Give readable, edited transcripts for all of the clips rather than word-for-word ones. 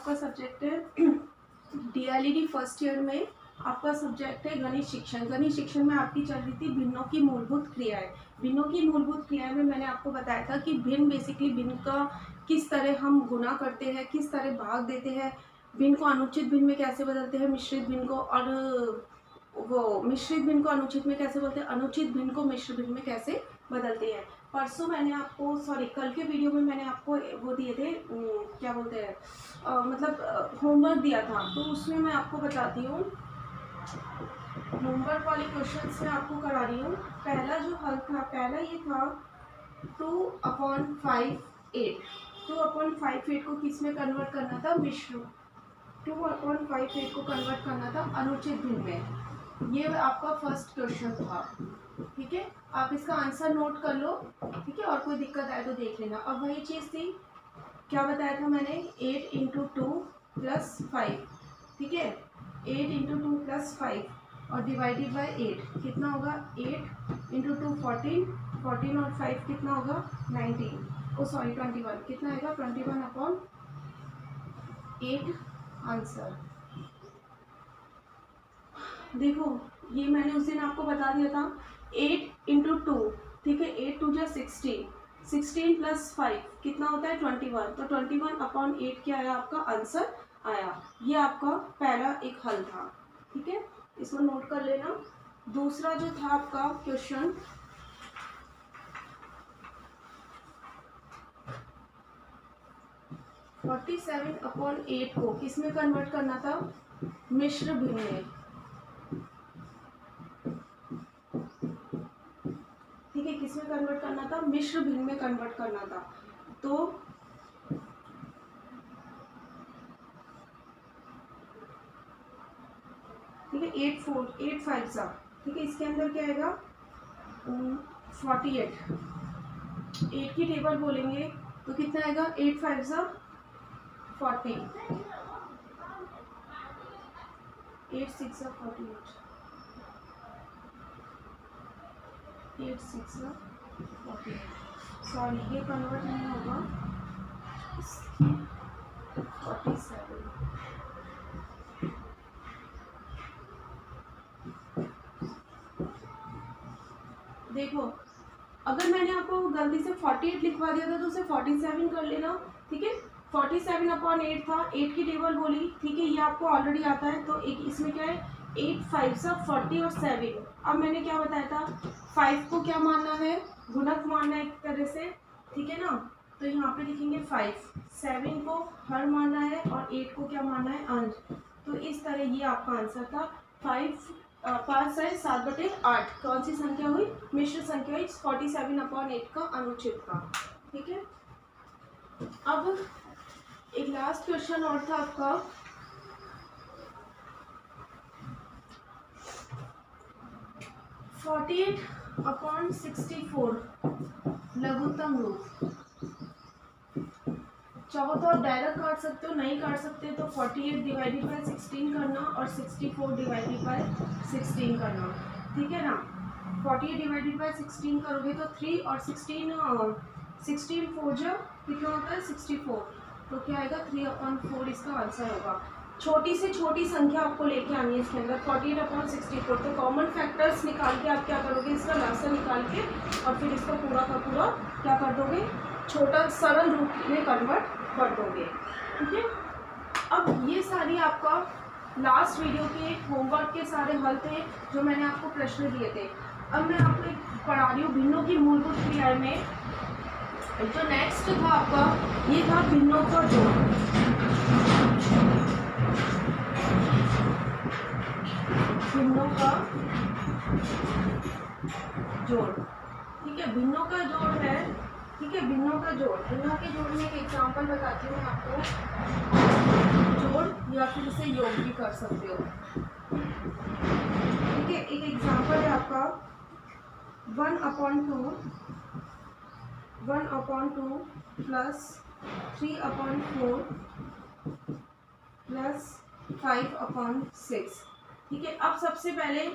आपका सब्जेक्ट है DLED first year में आपका सब्जेक्ट है गणित शिक्षण। गणित शिक्षण में आपकी चल रही थी भिन्नों की मूलभूत क्रियाएं। भिन्नों की मूलभूत क्रियाएं में मैंने आपको बताया था कि भिन्न बेसिकली भिन्न का किस तरह हम गुणा करते हैं, किस तरह भाग देते हैं, भिन्न को अनुचित भिन्न में कैसे बदलते हैं, मिश्रित भिन्न को, और वो मिश्रित भिन्न को अनुचित में कैसे बोलते हैं, अनुचित भिन्न को मिश्र भिन्न में कैसे बदलते हैं। परसों मैंने आपको कल के वीडियो में मैंने आपको वो दिए थे, क्या बोलते हैं, मतलब होमवर्क दिया था, तो उसमें मैं आपको बताती हूँ। होमवर्क वाले क्वेश्चन मैं आपको करा रही हूँ। पहला जो हल था, पहला ये था 2/5/8। 2/5/8 को किस में कन्वर्ट करना था, मिश्र। 2/5/8 को कन्वर्ट करना था अनुचित भिन्न में। ये आपका फर्स्ट क्वेश्चन था, ठीक है। आप इसका आंसर नोट कर लो, ठीक है, और कोई दिक्कत आए तो देख लेना। अब वही चीज़ थी, क्या बताया था मैंने, 8 × 2 + 5, ठीक है, 8 × 2 + 5 और डिवाइडेड बाय 8 कितना होगा, 8 × 2 14, 14 और 5 कितना होगा, 19, ओ सॉरी 21, कितना आएगा, 21/8 आंसर। देखो ये मैंने उस दिन आपको बता दिया था, 8 × 2, ठीक है, 8 2 = 16, 16 + 5 कितना होता है, 21, तो 21/8 क्या आया, आपका आंसर आया। ये आपका पहला एक हल था, ठीक है, इसको नोट कर लेना। दूसरा जो था आपका क्वेश्चन, (47/8) को किस में कन्वर्ट करना था, मिश्र भिन्न में, ठीक है, किस में कन्वर्ट करना था, मिश्र भिन्न में कन्वर्ट करना था। तो ठीक है, 8 5 सा, ठीक है, इसके अंदर क्या आएगा, 48। 8 की टेबल बोलेंगे तो कितना आएगा, 8 5 सा 40, 8 6 सा 48, 8 6 सा 48, सॉरी ये कन्वर्ट नहीं होगा, 47। देखो अगर मैंने आपको गलती से 48 लिखवा दिया था तो उसे 47 कर लेना, ठीक है। 47/8 था, 8 की टेबल बोली, ठीक है, ये आपको ऑलरेडी आता है। तो एक इसमें क्या है, 8 5 सा 40 और 7। अब मैंने क्या बताया था, 5 को क्या मानना है, गुणक मानना है एक तरह से, ठीक है ना। तो यहाँ पे लिखेंगे 5, 7 को हर मानना है और 8 को क्या मानना है, अंश। तो इस तरह ये आपका आंसर था। 5 है 7/8, कौन सी संख्या हुई, मिश्र संख्या हुई, 47/8 का अनुचित का, ठीक है। अब एक लास्ट क्वेश्चन और था आपका, (48/64) लघुत्तम रूप। चाहो तो आप डायरेक्ट काट सकते हो, नहीं काट सकते तो 48 डिवाइडेड बाय 16 करना और 64 डिवाइडेड बाय 16 करना, ठीक है ना। 48 डिवाइडेड बाय 16 करोगे तो 3 और 16 4 जो कितना होता है, 64, तो क्या आएगा, 3/4 इसका आंसर होगा। छोटी से छोटी संख्या आपको लेके आनी है इसके अंदर, 48/64। तो कॉमन फैक्टर्स निकाल के आप क्या करोगे, इसका लासा निकाल के और फिर इसको पूरा का पूरा क्या कर दोगे, छोटा सरल रूप में कन्वर्ट कर दोगे, ठीक है। अब ये सारी आपका लास्ट वीडियो के होमवर्क के सारे हल थे जो मैंने आपको प्रश्न दिए थे। अब मैं आपको पढ़ा रही हूँ भिन्नों की मूलभूत क्रियाएं में। जो नेक्स्ट था आपका, ये था भिन्नों का जोड़। भिन्नों का जोड़, ठीक है, भिन्नों का जोड़ है, ठीक है, भिन्नों का जोड़। भिन्नों के जोड़ में एक एग्जांपल बताती हूँ मैं आपको, जोड़ या फिर इसे योग भी कर सकते हो, ठीक है। एक एग्जांपल है आपका 1/2 + 3/4 + 5/6, ठीक है। अब सबसे पहले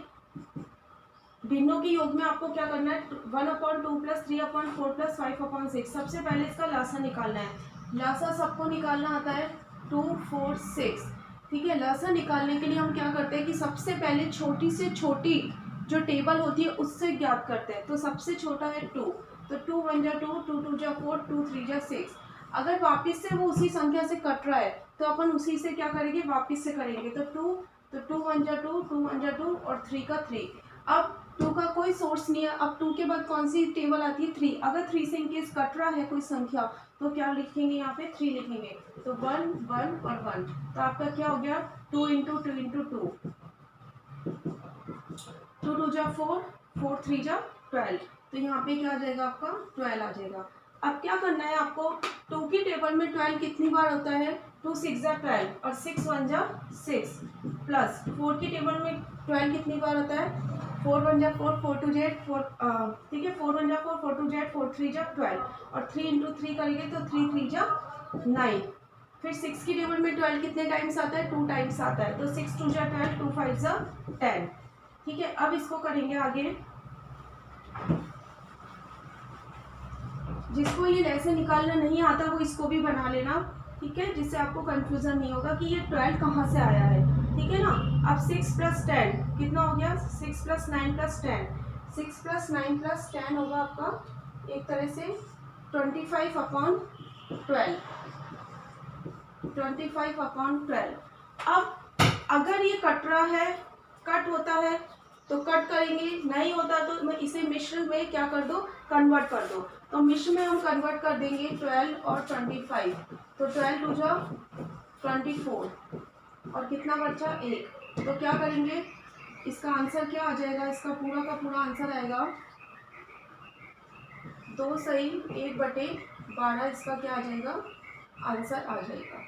भिन्नों के योग में आपको क्या करना है, 1/2 + 3/4 + 5/6। सबसे पहले इसका लासा निकालना है। लासा सबको निकालना आता है, 2 4 6। ठीक है, लसा निकालने के लिए हम क्या करते हैं कि सबसे पहले छोटी से छोटी जो टेबल होती है उससे ज्ञात करते हैं। तो सबसे छोटा है 2, तो 2 1 जा 2, 2 2 जा 4, 2 3 जा 6। अगर वापस से वो उसी संख्या से कट रहा है तो अपन उसी से क्या करेंगे, वापस से करेंगे। तो 2 1 जा 2, 2 1 जा 2 और 3 का 3। अब 2 का कोई सोर्स नहीं है, अब 2 के बाद कौन सी टेबल आती है, 3। अगर 3 से इनकेस कट रहा है कोई संख्या तो क्या लिखेंगे, यहाँ पे 3 लिखेंगे। तो 1 1 और 1, तो आपका क्या हो गया, 2 इंटू 2 इंटू 2, 2 2 जा 4, 4 3 जा 12। तो यहाँ पे क्या आ जाएगा, आपका 12 आ जाएगा। अब क्या करना है आपको, 2 की टेबल में 12 कितनी बार होता है, 2 6 जा 12 और 6 1 जा 6, प्लस 4 की टेबल में 12 कितनी बार होता है, 4 1 जा 4, 4 2 जा 4, ठीक है, 4 1 जा 4, 4 2 जा 4, 3 जा 12 और 3 इंटू 3 करेंगे तो 3 3 जा 9। फिर 6 की टेबल में 12 कितने टाइम्स आता है, 2 टाइम्स आता है। तो 6 2 जा 12, 2 5 जा 10। ठीक है, अब इसको करेंगे आगे। जिसको ये लेसन निकालना नहीं आता वो इसको भी बना लेना, ठीक है, जिससे आपको कंफ्यूजन नहीं होगा कि ये 12 कहाँ से आया है। ठीक है ना। अब 6 + 10 कितना हो गया, 6 + 9 + 10, 6 + 9 + 10 होगा आपका एक तरह से 25/12, 25/12। अब अगर ये कट रहा है, कट होता है तो कट करेंगे, नहीं होता तो इसे मिश्र में क्या कर दो, कन्वर्ट कर दो। तो मिश्र में हम कन्वर्ट कर देंगे 12 और 25। तो 12 2 जा 24 और कितना बचा, 1। तो क्या करेंगे, इसका आंसर क्या आ जाएगा, इसका पूरा का पूरा आंसर आएगा 2 सही 1/12। इसका क्या आ जाएगा, आंसर आ जाएगा।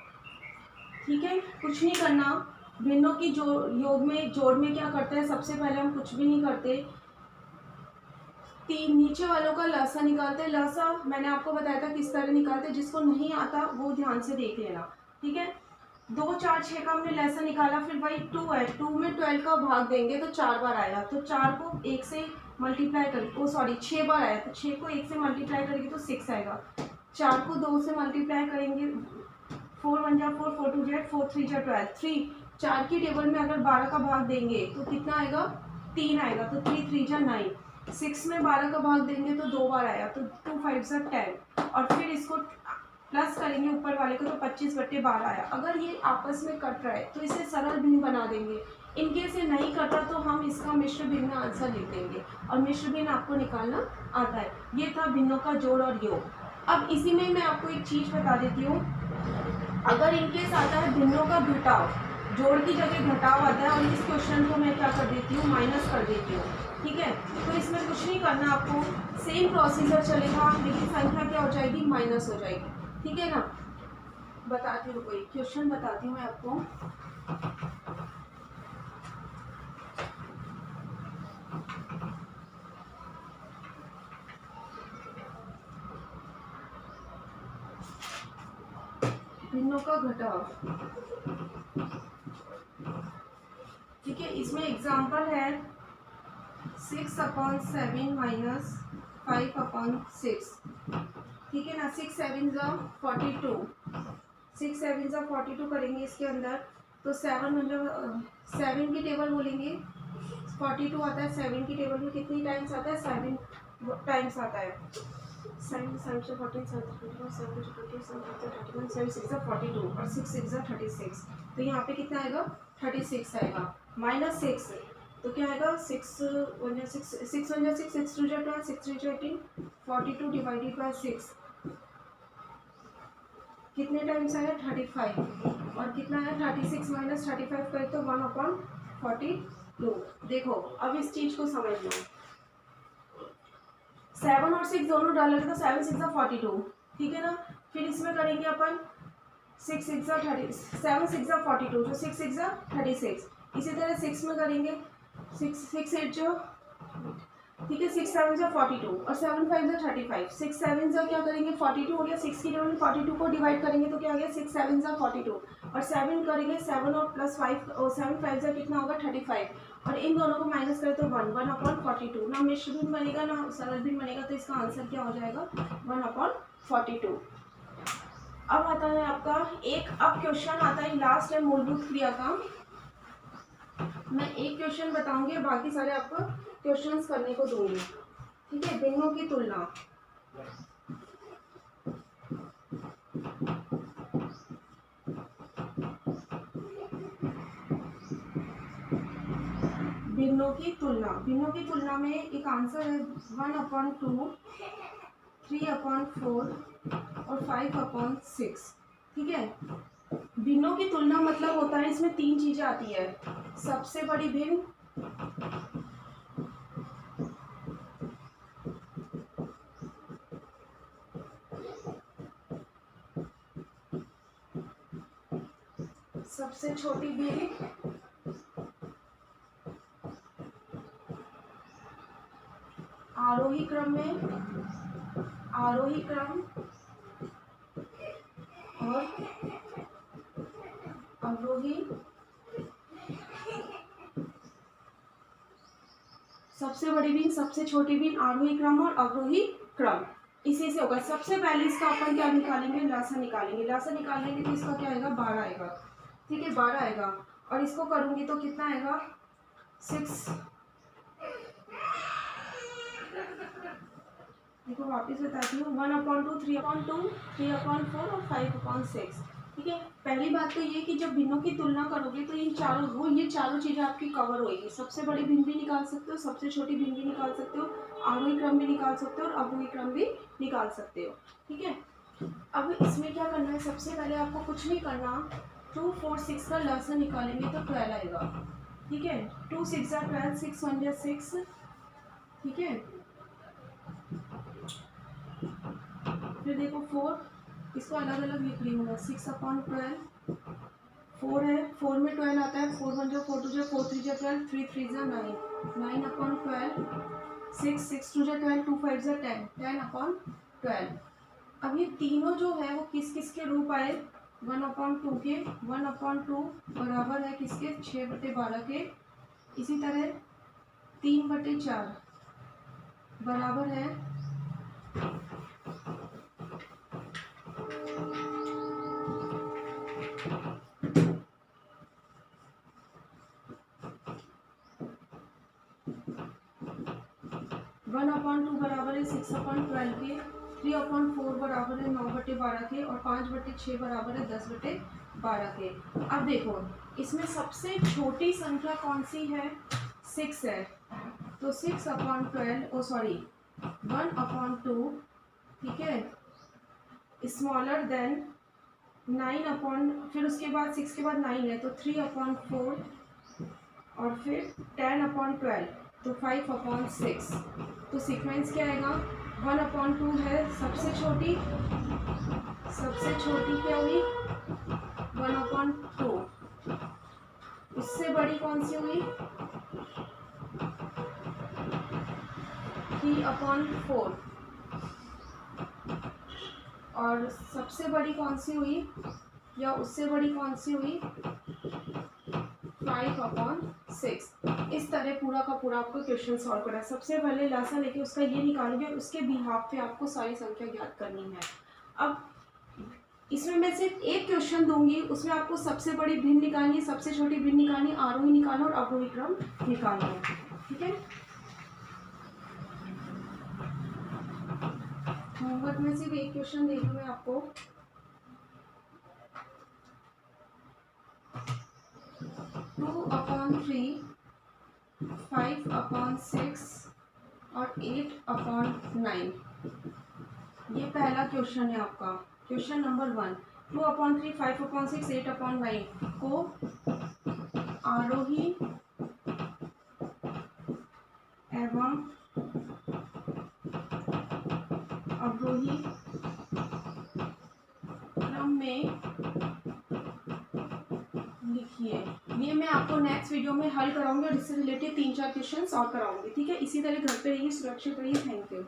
ठीक है, कुछ नहीं करना। भिन्नों की जोड़ में क्या करते हैं, सबसे पहले हम कुछ भी नहीं करते, नीचे वालों का लसा निकालते हैं। लसा मैंने आपको बताया था किस तरह निकालते हैं, जिसको नहीं आता वो ध्यान से देख लेना। ठीक है, 2 4 6 का हमने लसा निकाला, फिर भाई 2 है, 2 में 12 का भाग देंगे तो 4 बार आएगा। तो 4 को 1 से मल्टीप्लाई कर, 6 बार आया तो 6 को 1 से मल्टीप्लाई करेंगे तो 6 आएगा। 4 को 2 से मल्टीप्लाई करेंगे, 4 1 जा 4, 4 2 जा 4, 3 जा 12, 3। 4 की टेबल में अगर 12 का भाग देंगे तो कितना आएगा, 3 आएगा। तो 3 3 जा 9। 6 में 12 का भाग देंगे तो 2 बार आया, तो 2 5 जा 10। और फिर इसको प्लस करेंगे ऊपर वाले को तो 25/12 आया। अगर ये आपस में कट रहा है तो इसे सरल भिन्न बना देंगे। इनकेस ये नहीं कटा तो हम इसका मिश्र भिन्न आंसर लिख देंगे, और मिश्र भिन्न आपको निकालना आता है। ये था भिन्नों का जोड़ और योग। अब इसी में मैं आपको एक चीज़ बता देती हूँ, अगर इनकेस आता है भिन्नों का घटाव, जोड़ की जगह घटाव आता है, और इस क्वेश्चन को मैं क्या कर देती हूँ, माइनस कर देती हूँ। ठीक है, तो इसमें कुछ नहीं करना आपको, सेम प्रोसीजर चलेगा, लेकिन संख्या क्या हो जाएगी, माइनस हो जाएगी। ठीक है ना। बताती हूँ, कोई क्वेश्चन बताती हूँ मैं आपको। भिन्नों का घटाव, ठीक है, इसमें एग्जाम्पल है 6/7 माइनस 5/6। ठीक है ना। 6 7 जा 42, 6 7 जा 42 करेंगे इसके अंदर, तो 7 मतलब 7 की टेबल बोलेंगे, 42 आता है। 7 की टेबल में कितनी टाइम्स आता है, 7 टाइम्स आता है। 7 7 से 14 7 21 7 20 31 7 6 जा 42 और 6 6 जा 36। तो यहाँ पे कितना आएगा, 36 आएगा, माइनस 6। तो क्या आएगा, 6 1 जा 6, 6 1 जा 6, 6 2 जा 12, 6 3 जा 18, 42 डिवाइडेड बाय 6 कितने टाइम्स आया, 35। और कितना आया, 36 माइनस 35 करें तो 1/42। देखो अब इस चीज को समझ लो, 7 और 6 दोनों डालोगे तो 7 6 जा 42। ठीक है ना। फिर इसमें करेंगे अपन 6 6 जा 30, 7 6 जा 42, जो 6 6 जा 36। इसी तरह 6 में करेंगे 6 6 8 जो, ठीक है, 6 7 जा 42 और 7 5 जा 35। 6 7 जा क्या करेंगे, 42 हो गया, 6 की टेबल में 42 को डिवाइड करेंगे तो क्या आ गया, 6 7 जा 42 और 7 करेंगे 7 और प्लस 5 और 7 5 जा कितना होगा, 35। और इन दोनों को माइनस करें तो 1/42। ना मिश्र भिन्न बनेगा ना सरल भिन्न बनेगा, तो इसका आंसर क्या हो जाएगा, 1/42। अब आता है आपका अब क्वेश्चन आता है, लास्ट है मूलभूत क्रिया का। मैं एक क्वेश्चन बताऊंगी, बाकी सारे आपको क्वेश्चंस करने को दूंगी, ठीक है। भिन्नों की तुलना, भिन्नों की तुलना में एक आंसर है 1/2, 3/4 और 5/6, ठीक है। भिन्नों की तुलना मतलब होता है, इसमें 3 चीजें आती है। सबसे बड़ी भिन्न, सबसे छोटी भिन्न, आरोही क्रम और अवरोही, सबसे बड़ी भिन्न, सबसे छोटी भिन्न, आरोही क्रम और अवरोही क्रम, इसी से होगा। सबसे पहले इसका अपन क्या निकालेंगे, लसा निकालेंगे तो इसका क्या आएगा, 12 आएगा, ठीक है, 12 आएगा। और इसको करूंगी तो कितना आएगा, 6। देखो वापस बताती हूँ, 1/2, 3/2, 3/4 और 5/6, ठीक है। पहली बात तो ये कि जब भिन्नों की तुलना करोगे तो ये चारों चीजें आपकी कवर होगी। सबसे बड़ी भिन्न भी निकाल सकते हो, सबसे छोटी भिन्न भी निकाल सकते हो, आरोही क्रम भी निकाल सकते हो और अवरोही क्रम भी निकाल सकते हो, ठीक है। अब इसमें क्या करना है, सबसे पहले आपको कुछ नहीं करना, 2, 4, 6 का लसा निकालेंगे तो 12 आएगा, ठीक है। 2 6 12, 6 1 6, ठीक है। फिर देखो 4, इसको अलग अलग लिख रही हूँ मैं, 6/12, 4 है, 4 में 12 आता है, 4 1 4 2 4 3 12, 3 3 9, 9/12, 6 6 2 12, 2 5 10, 10/12। अब ये तीनों जो है वो किस किस के रूप आए, 1/2 के, 1/2 बराबर है किसके, 6/12 के। इसी तरह 3/4 बराबर है 1/2 बराबर है 6/12 के, 3/4 बराबर है 9/12 के और 5/6 बराबर है 10/12 के। अब देखो इसमें सबसे छोटी संख्या कौन सी है, 6 है, तो 6/12 1/2, ठीक है, स्मॉलर देन 9 फिर उसके बाद 6 के बाद 9 है तो 3/4 और फिर 10/12 तो 5/6। तो सीक्वेंस क्या आएगा, 1/2 है सबसे छोटी क्या हुई 1/2, उससे बड़ी कौन सी हुई 3/4 और सबसे बड़ी कौन सी हुई या उससे बड़ी कौन सी हुई 5/6। इस तरह पूरा का पूरा आपको क्वेश्चन सॉल्व करना है। सबसे पहले लासा लेके उसका ये निकालोगे और उसके बिहाफ पे आपको सारी संख्या ज्ञात करनी है। अब इसमें मैं सिर्फ एक क्वेश्चन दूंगी, उसमें आपको सबसे बड़ी भिन्न निकालनी, सबसे छोटी भिन्न निकालनी, आरोही निकालना और अवरोही क्रम निकालना है, ठीक है। होमवर्क में सिर्फ एक क्वेश्चन दे दूँ मैं आपको, 2/3, 5/6 और 8/9, ये पहला क्वेश्चन है आपका, क्वेश्चन नंबर 1। 2/3, 5/6, 8/9 को आरोही एवं अवरोही क्रम में लिखिए। ये मैं आपको नेक्स्ट वीडियो में हल कराऊंगी और इससे रिलेटेड 3-4 क्वेश्चन सॉल्व कराऊंगी, ठीक है। इसी तरह घर पे रहिए, सुरक्षित रहिए, थैंक यू।